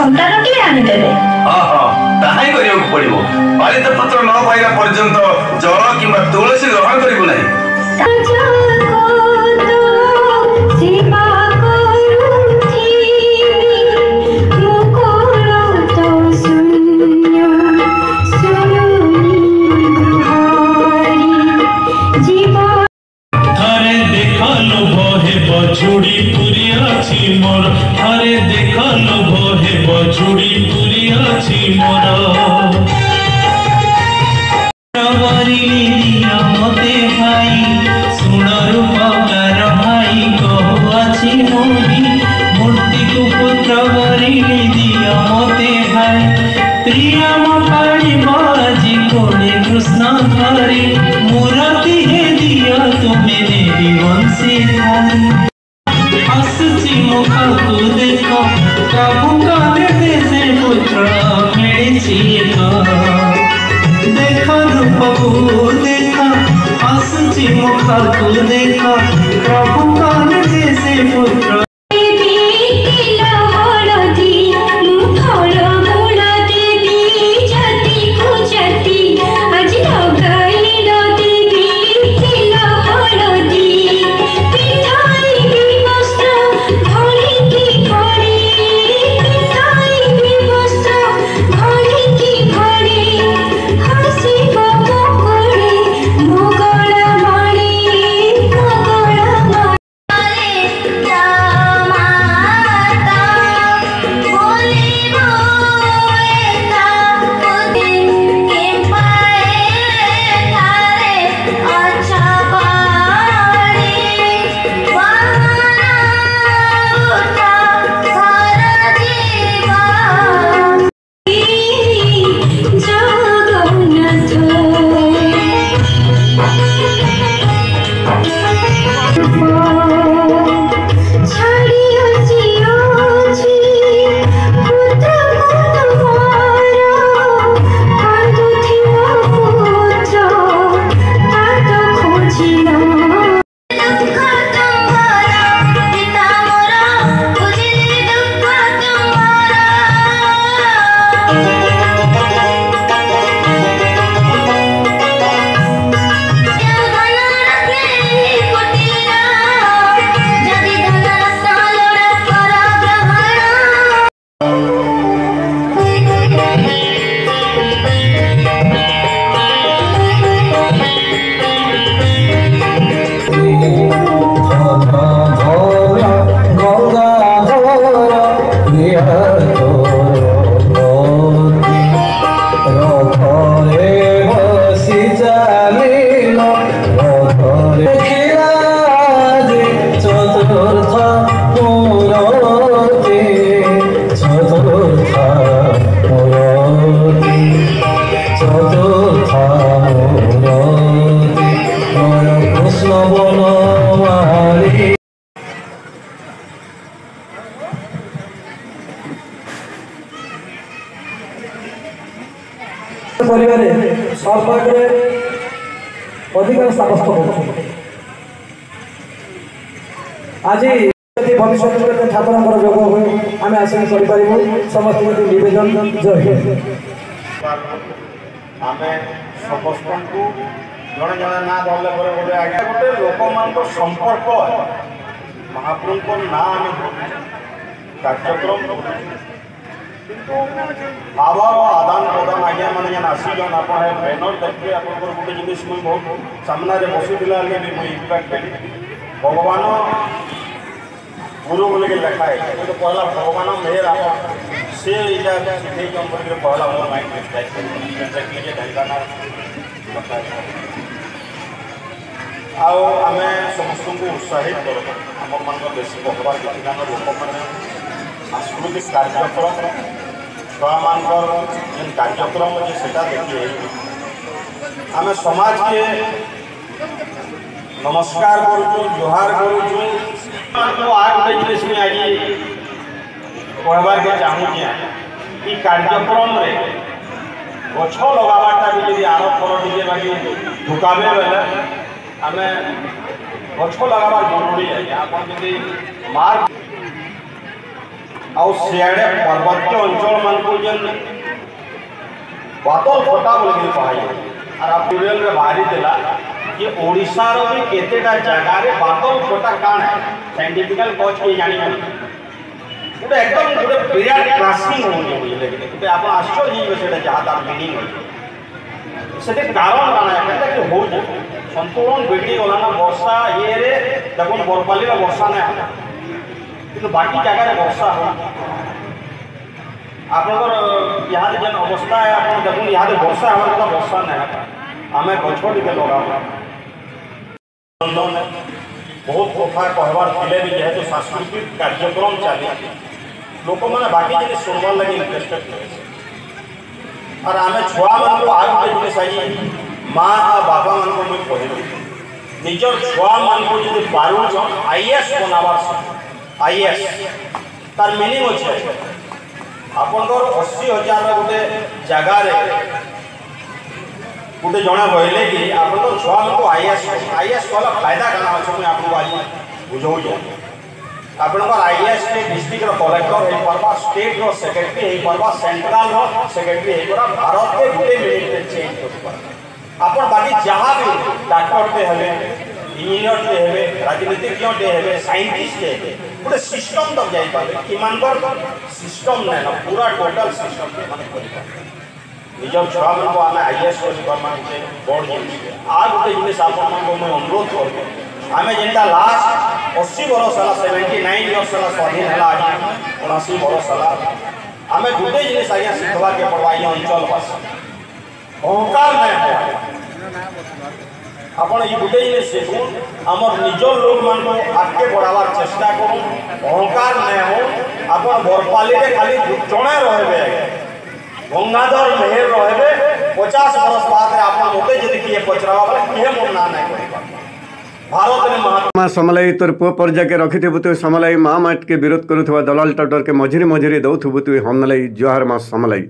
संतान किए आनीदेवे हाँ हाँ ताही करिବାକୁ पड़िबो पालित पुत्र न पाइला पर्यंत जल किंबा तुलसी ग्रहण करिबो नाही आज भविष्य छात्र जोग हुए आम आसिक समस्त निवेदन जय आम समस्त जड़े जड़े ना धरले गोटे आगे गोटे लोक मान संपर्क महाप्रभु को ना कार्यक्रम भाव आदान प्रदान आज्ञा मैंने आसीजन आप बैनर देखिए आप गोटे जिन मुझे बहुत सामने बसुला भी मुझे इम्पैक्ट करी भगवान गुरु बोले लिखा है तो पहला भगवान मेहर आप से शिखे पहला मोर माइंड ढेंकाना आम समस्त को उत्साहित कर आम मान देश कहबार किसी गाँव लोक मैंने सांस्कृतिक कार्यक्रम छुआ मान कार्यक्रम से देखिए आम समाज के नमस्कार करूँ जोहार करूँ आग जिनिस में आज कहबार के चाहूँ ये कार्यक्रम गछ लगाटा भी जी आर फल बाकी ढुकाबे बेले आम गछ लगार जरूरी है आप मार्क आउ सियाड़े पर्वतीय अंचल मान को जेन बातल फटा बोल कहा और आप ट्यूटोरियल में बाहरी देला कि ओडिशा रो भी केतेटा जगह रे बातल फटा काण है साइंटिफिकल कॉज के जानी गोटे एकदम गोटे विराट क्रैशिंग होनी बुझले गोटे आप आश्चर्य जीव से जहाँ तार मीनिंग हो से कारण काण है कि हो संतुलन बिगड़ी गला ना वर्षा ये रे देखो बरपाली रे वर्षा ना कि बाकी जगह रे वर्षा हो आपनकर यहाँ जेन अवस्था है आप देखो यहाँ वर्षा हमारे तो वर्षा ना आम गछ टे लगा बहुत कथा कहबार थे भी जेहेतु सांस्कृतिक कार्यक्रम चली लोक मैंने बाकी जिन सुनवार लगे इंटरेस्टेड और आम छुआ मान को आग गोटे जिन आई माँ आ बापा मान को मुझे कह निजर छुआ मान को जो पारुन आईएएस बनावार आईएएस तार मीनिंग अच्छे आपनकर 80,000 गोटे जगार गोटे जड़े कहले कि आप छुआ को आईएएस कहला फायदा क्या अच्छे मुझे आपको आज बुझे आपनकर आईएएस के डिस्ट्रिक्ट कलेक्टर हो पार्बा स्टेट रो सेक्रेटरी हो पार्बा सेंट्रल रो सेक्रेटरी हो पार्बा भारत के गोटे मिनिट चेंज कर पार्बा आपन बाकी जहाँ भी डॉक्टर टे हेबे इंजीनियर टे हेबे राजनीतिज्ञ टे हेबे साइंटिस्ट टे हेबे गोटे सिस्टम तक जाई पाबे कि मानकर सिस्टम नै ना पूरा टोटल सिस्टम के माने करि पाबे निजर छुआ मन को आमे आईएएस करि पामा के बड़ जिनिस आ गोटे जिनिस आपन को मैं अनुरोध करबे आमे जेंटा लास्ट 80 बरस साला 79 इयर्स साला स्वाधीन हला आज 79 बरस साला आमे गोटे जिनिस आज्ञा सिखवा के पड़वाई अंचल भाषा अहंकार नै हो आपण ये गोटे जिनिस सीखुन आमर निजर लोग मान को आगे बढ़ावार चेष्टा करूँ अहंकार नै हो आपण बरपाली रे खाली जड़े रहबे गंगाधर मेहर रहबे 50 बरस बाद रे आपण मोते जदि किए पचरावा बोले किए मन ना नै करिबा भारत ने महात्मा समलाई तोर पुआ पर्जा के रखिथिबु तु समलाई माँ माट के विरोध करुथवा दलाल टटर के मझिरे मझिरे दउथबु तु हमलाई जोहार माँ समलाई।